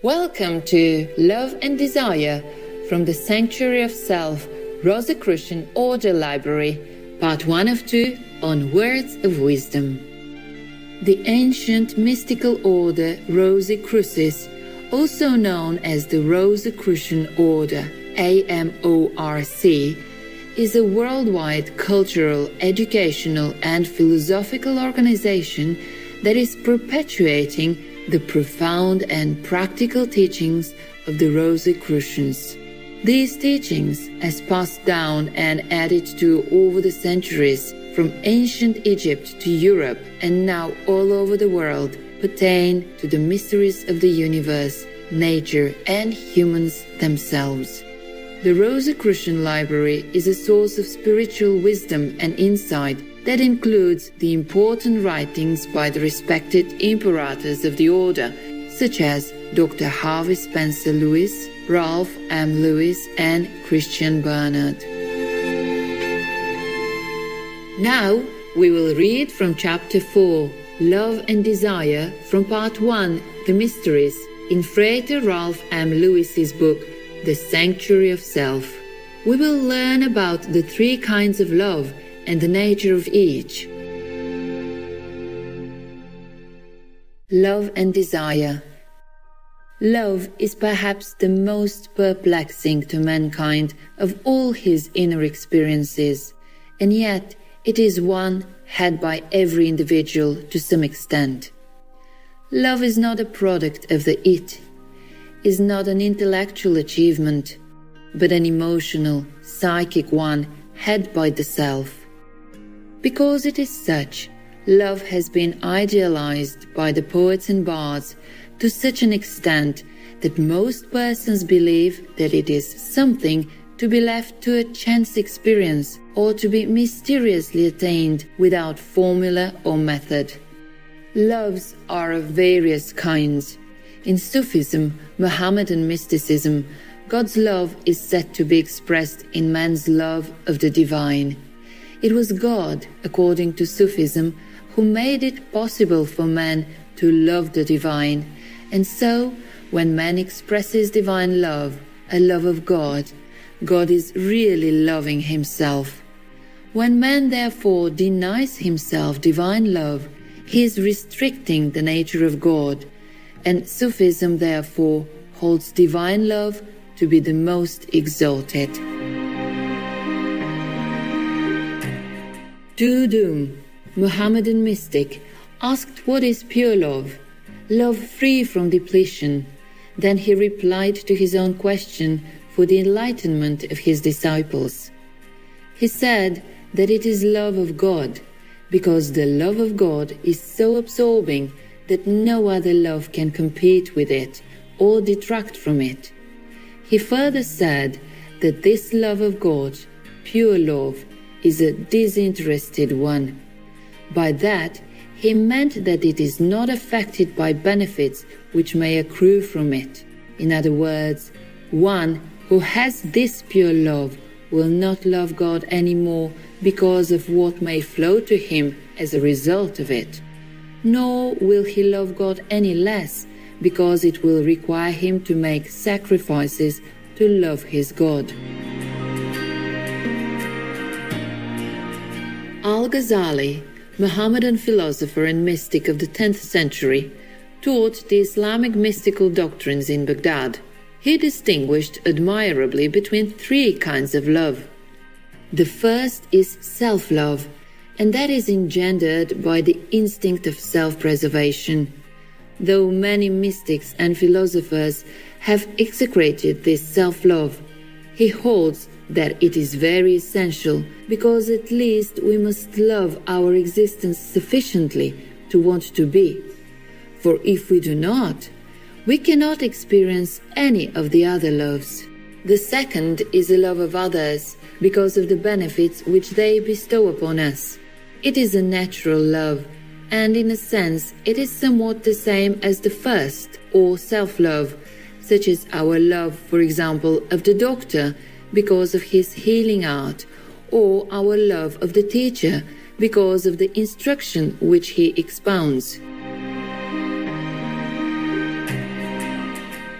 Welcome to Love and Desire from the Sanctuary of Self, Rosicrucian Order Library, Part 1 of 2 on Words of Wisdom. The ancient mystical order Rosicrucis, also known as the Rosicrucian Order, AMORC, is a worldwide cultural, educational, and philosophical organization that is perpetuating the profound and practical teachings of the Rosicrucians. These teachings, as passed down and added to over the centuries from ancient Egypt to Europe and now all over the world, pertain to the mysteries of the universe, nature, and humans themselves. The Rosicrucian Library is a source of spiritual wisdom and insight that includes the important writings by the respected imperators of the order, such as Dr. Harvey Spencer Lewis, Ralph M. Lewis, and Christian Barnard. Now we will read from Chapter 4, Love and Desire, from Part 1, The Mysteries, in Frater Ralph M. Lewis's book, The Sanctuary of Self. We will learn about the three kinds of love and the nature of each. Love and Desire. Love is perhaps the most perplexing to mankind of all his inner experiences, and yet it is one had by every individual to some extent. Love is not a product of the it, is not an intellectual achievement, but an emotional, psychic one had by the self. Because it is such, love has been idealized by the poets and bards to such an extent that most persons believe that it is something to be left to a chance experience or to be mysteriously attained without formula or method. Loves are of various kinds. In Sufism, Mohammedan mysticism, God's love is said to be expressed in man's love of the divine. It was God, according to Sufism, who made it possible for man to love the divine, and so, when man expresses divine love, a love of God, God is really loving himself. When man therefore denies himself divine love, he is restricting the nature of God, and Sufism therefore holds divine love to be the most exalted. Dudum, Mohammedan mystic, asked what is pure love, love free from depletion. Then he replied to his own question for the enlightenment of his disciples. He said that it is love of God, because the love of God is so absorbing that no other love can compete with it or detract from it. He further said that this love of God, pure love, is a disinterested one. By that, he meant that it is not affected by benefits which may accrue from it. In other words, one who has this pure love will not love God anymore because of what may flow to him as a result of it. Nor will he love God any less because it will require him to make sacrifices to love his God. Al-Ghazali, Mohammedan philosopher and mystic of the 10th century, taught the Islamic mystical doctrines in Baghdad. He distinguished admirably between three kinds of love. The first is self-love, and that is engendered by the instinct of self-preservation. Though many mystics and philosophers have execrated this self-love, he holds that it is very essential, because at least we must love our existence sufficiently to want to be. For if we do not, we cannot experience any of the other loves. The second is the love of others, because of the benefits which they bestow upon us. It is a natural love, and in a sense it is somewhat the same as the first, or self-love, such as our love, for example, of the doctor, because of his healing art, or our love of the teacher because of the instruction which he expounds.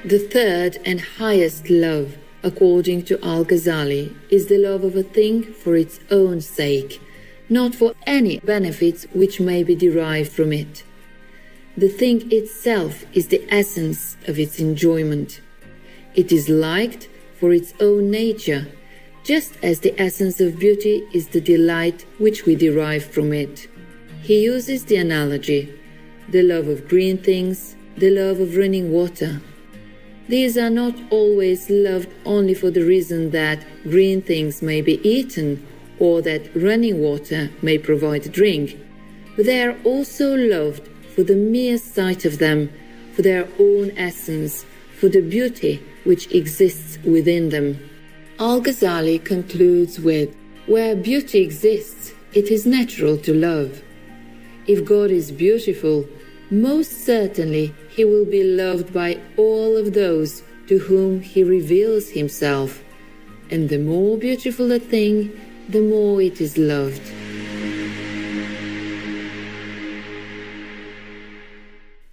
The third and highest love, according to Al-Ghazali, is the love of a thing for its own sake, not for any benefits which may be derived from it. The thing itself is the essence of its enjoyment. It is liked for its own nature, just as the essence of beauty is the delight which we derive from it. He uses the analogy, the love of green things, the love of running water. These are not always loved only for the reason that green things may be eaten or that running water may provide a drink, but they are also loved for the mere sight of them, for their own essence, for the beauty which exists within them. Al-Ghazali concludes with, where beauty exists, it is natural to love. If God is beautiful, most certainly he will be loved by all of those to whom he reveals himself, and the more beautiful a thing, the more it is loved.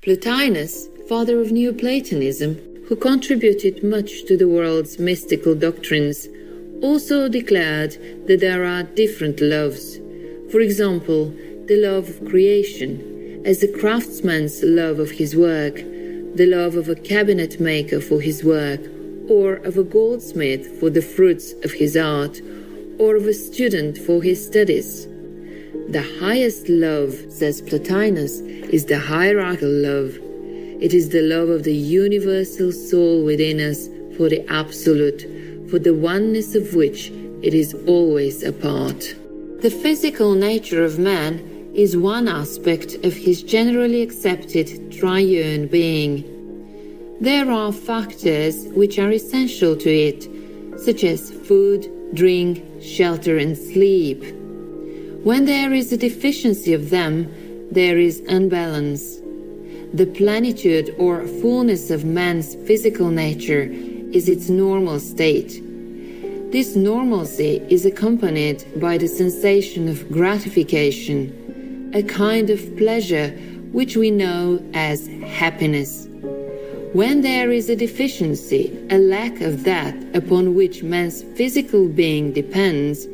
Plotinus, father of Neoplatonism, who contributed much to the world's mystical doctrines, also declared that there are different loves. For example, the love of creation, as the craftsman's love of his work, the love of a cabinet maker for his work, or of a goldsmith for the fruits of his art, or of a student for his studies. The highest love, says Plotinus, is the hierarchical love. It is the love of the universal soul within us for the absolute, for the oneness of which it is always a part. The physical nature of man is one aspect of his generally accepted triune being. There are factors which are essential to it, such as food, drink, shelter and sleep. When there is a deficiency of them, there is unbalance. The plenitude or fullness of man's physical nature is its normal state. This normalcy is accompanied by the sensation of gratification, a kind of pleasure which we know as happiness. When there is a deficiency, a lack of that upon which man's physical being depends,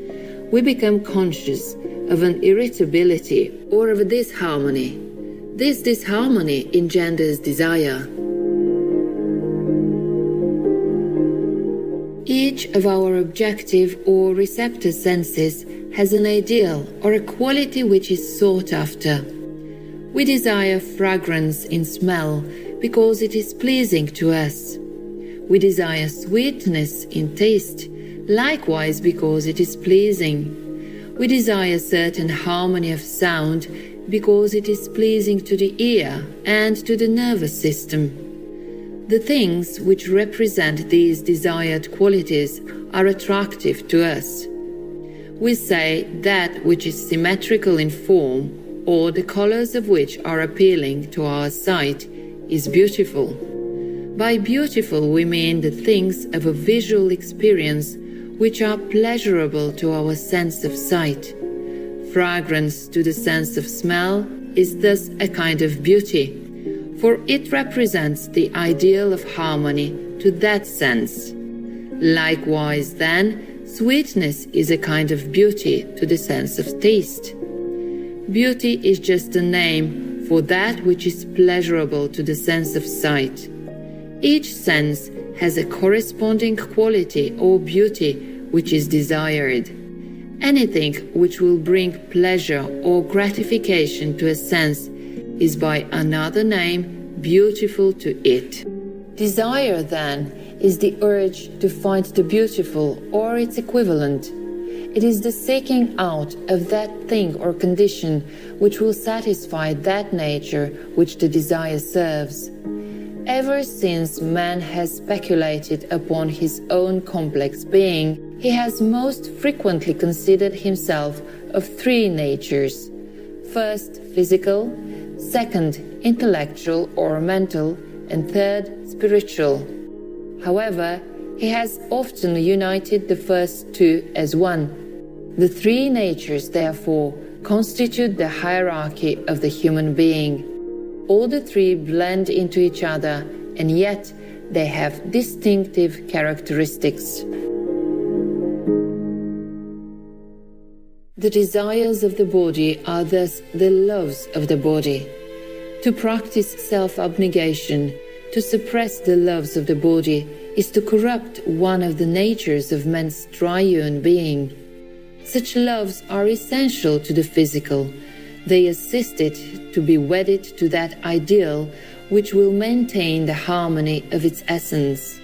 we become conscious of an irritability or of a disharmony. This disharmony engenders desire. Each of our objective or receptor senses has an ideal or a quality which is sought after. We desire fragrance in smell because it is pleasing to us. We desire sweetness in taste, likewise because it is pleasing. We desire certain harmony of sound because it is pleasing to the ear and to the nervous system. The things which represent these desired qualities are attractive to us. We say that which is symmetrical in form, or the colors of which are appealing to our sight, is beautiful. By beautiful we mean the things of a visual experience which are pleasurable to our sense of sight. Fragrance to the sense of smell is thus a kind of beauty, for it represents the ideal of harmony to that sense. Likewise, then, sweetness is a kind of beauty to the sense of taste. Beauty is just a name for that which is pleasurable to the sense of sight. Each sense has a corresponding quality or beauty which is desired. Anything which will bring pleasure or gratification to a sense is by another name beautiful to it. Desire, then, is the urge to find the beautiful or its equivalent. It is the seeking out of that thing or condition which will satisfy that nature which the desire serves. Ever since man has speculated upon his own complex being, he has most frequently considered himself of three natures. First, physical, second, intellectual or mental, and third, spiritual. However, he has often united the first two as one. The three natures, therefore, constitute the hierarchy of the human being. All the three blend into each other, and yet they have distinctive characteristics. The desires of the body are thus the loves of the body. To practice self-abnegation, to suppress the loves of the body, is to corrupt one of the natures of man's triune being. Such loves are essential to the physical. They assist it to be wedded to that ideal which will maintain the harmony of its essence.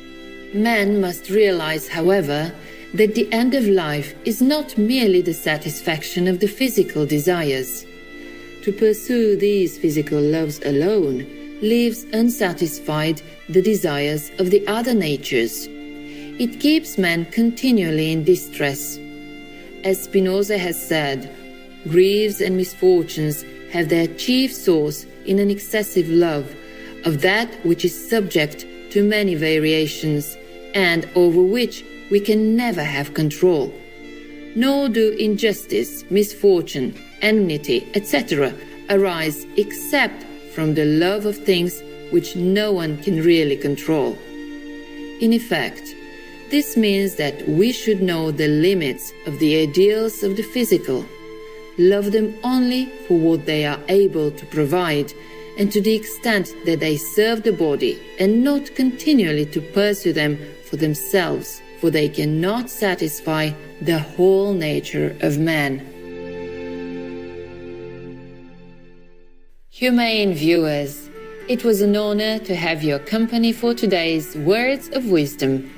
Man must realize, however, that the end of life is not merely the satisfaction of the physical desires. To pursue these physical loves alone leaves unsatisfied the desires of the other natures. It keeps man continually in distress. As Spinoza has said, griefs and misfortunes have their chief source in an excessive love of that which is subject to many variations and over which we can never have control. Nor do injustice, misfortune, enmity, etc. arise except from the love of things which no one can really control. In effect, this means that we should know the limits of the ideals of the physical, love them only for what they are able to provide and to the extent that they serve the body, and not continually to pursue them for themselves, for they cannot satisfy the whole nature of man. Humane viewers, it was an honor to have your company for today's Words of Wisdom.